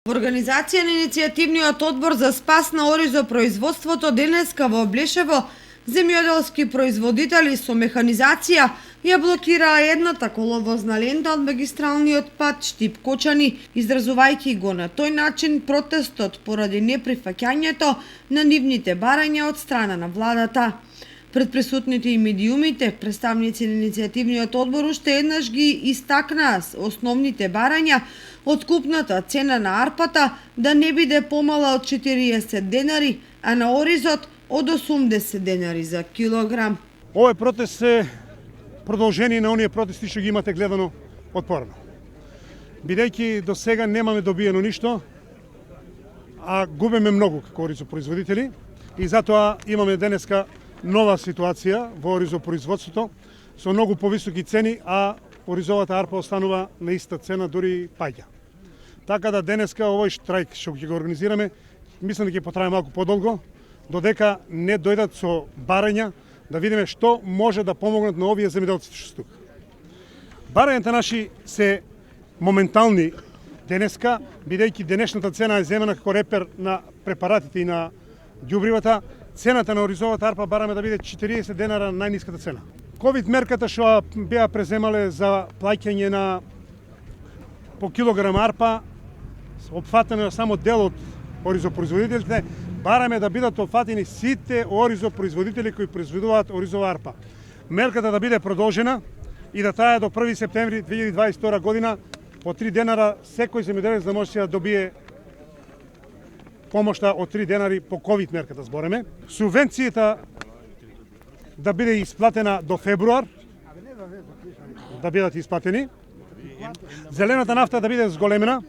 Во организација на иницијативниот одбор за спас на оризопроизводството денеска во Блешево, земјоделски производители со механизација ја блокираа едната коловозна лента од магистралниот пат Штип-Кочани, изразувајќи го на тој начин протестот поради неприфаќањето на нивните барања од страна на владата. Пред присутните и медиумите, представници на иницијативниот одбор уште еднаш ги истакнаа основните барања од купната цена на арпата да не биде помала од 40 денари, а на оризот од 80 денари за килограм. Овој протест е продолжение на оние протести што ги имате гледано од порано. Бидејќи до сега немаме добиено ништо, а губиме многу како оризопроизводители и затоа имаме денеска нова ситуација во оризопроизводството со многу повисоки цени, а оризовата арпа останува на иста цена, дури паѓа. Така да денеска овој штрајк што ќе го организираме, мислам дека ќе потрае малку подолго, додека не дојдат со барања да видиме што може да помогнат на овие земјоделци што се тука. Барањата наши се моментални денеска, бидејќи денешната цена е земена како репер на препаратите и на ѓубривата. Цената на оризовата арпа бараме да биде 40 денара на најниската цена. Ковид мерката што беа преземале за плаќање на по килограм арпа, опфатено само дел од оризопроизводителите, бараме да бидат опфатени сите оризопроизводители кои произведуваат оризова арпа. Мерката да биде продолжена и да трае до 1 септември 2022 година по 3 денара секој земјоделец да може да добие помошта од 3 денари по ковид мерката збореме. Субвенцијата да биде исплатена до февруар, да бидат исплатени. Зелената нафта да биде зголемена,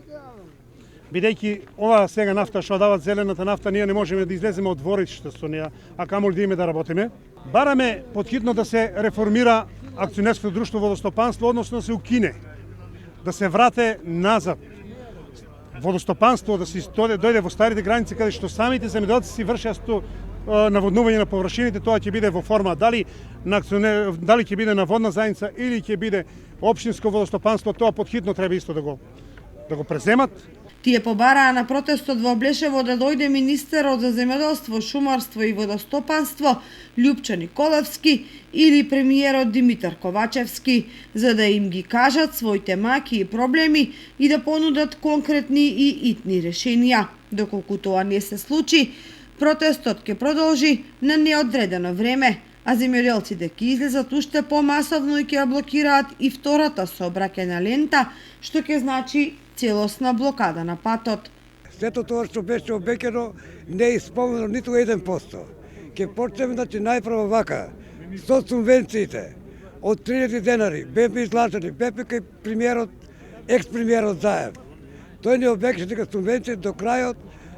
бидејќи ова сега нафта што дават зелената нафта, ние не можеме да излеземе од двориште со неа, а камо ли да име да работиме. Бараме поттхитно да се реформира акционерското друштво водостопанство, односно да се укине, да се врате назад водостопанство, да се дојде во старите граници каде што самите земјоделци си вршат наводнување на површините, тоа ќе биде во форма дали ќе биде на водна заедница или ќе биде општинско водостопанство, тоа поттхитно треба исто да го преземат. Тие побараа на протестот во Блешево да дојде министерот за земјоделство, шумарство и водостопанство Љупчо Николевски или премиерот Димитар Ковачевски, за да им ги кажат своите маки и проблеми и да понудат конкретни и итни решенија. Доколку тоа не се случи, протестот ќе продолжи на неодредено време, а земјоделците ќе излезат уште помасовно и ќе ја блокираат и втората сообраќајна лента, што ќе значи целосна блокада на патот. Сето тоа што беше обеќано не е исполнено ниту 1%. Ке почнеме најпрво вака, со субвенциите од 3000 денари, беме излажени, беме кај премиерот, екс-премиерот Заев. Тој не обеќаше дека субвенциите до крајот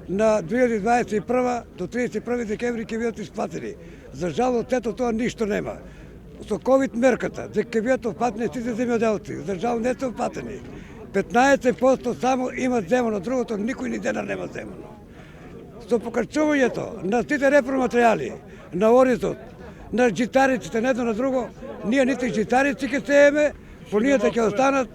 на 2021 до 31 декември ќе бидат исплатени. За жал од сето тоа ништо нема. Со ковид мерката, дека ќе бидат опфатени сите земјоделци, за жал не се опфатени. 15% само имат земено, другото никој ни денар нема земено. Со покачувањето на сите репроматеријали, на оризот, на житариците, не едно на друго, ние нити житарици ќе сееме, полијата ќе останат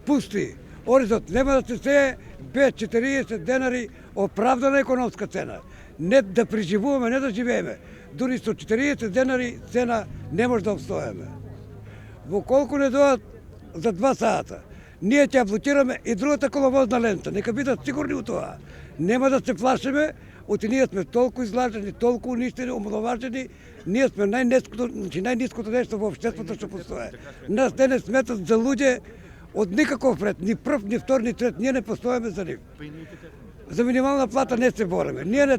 пусти. Оризот нема да се сее без 40 денари оправдана економска цена. Не да преживуваме, не да живееме. Дури со 40 денари цена не може да обстоеме. Во колку не дојат за 2 сата, ние ќе блокираме и другата коловозна лента. Нека бидат сигурни у тоа. Нема да се плашиме, оти ние сме толку излажени, толку уништени, омаловажени, ние сме најниското нешто во општеството што постои. Нас те не сметат за луѓе од никаков ред, ни прв, ни втор, ни трет, ние не постоиме за нив. За минимална плата не се бориме. Ние не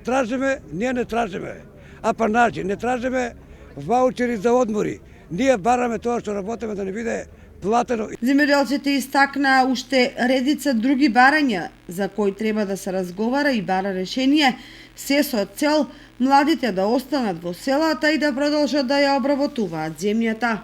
тражиме апанажи, не тражиме ваучери за одмори. Ние бараме тоа што работиме да не биде платено. Земјоделците истакнаа уште редица други барања за кои треба да се разговара и бара решение, се со цел младите да останат во селата и да продолжат да ја обработуваат земјата.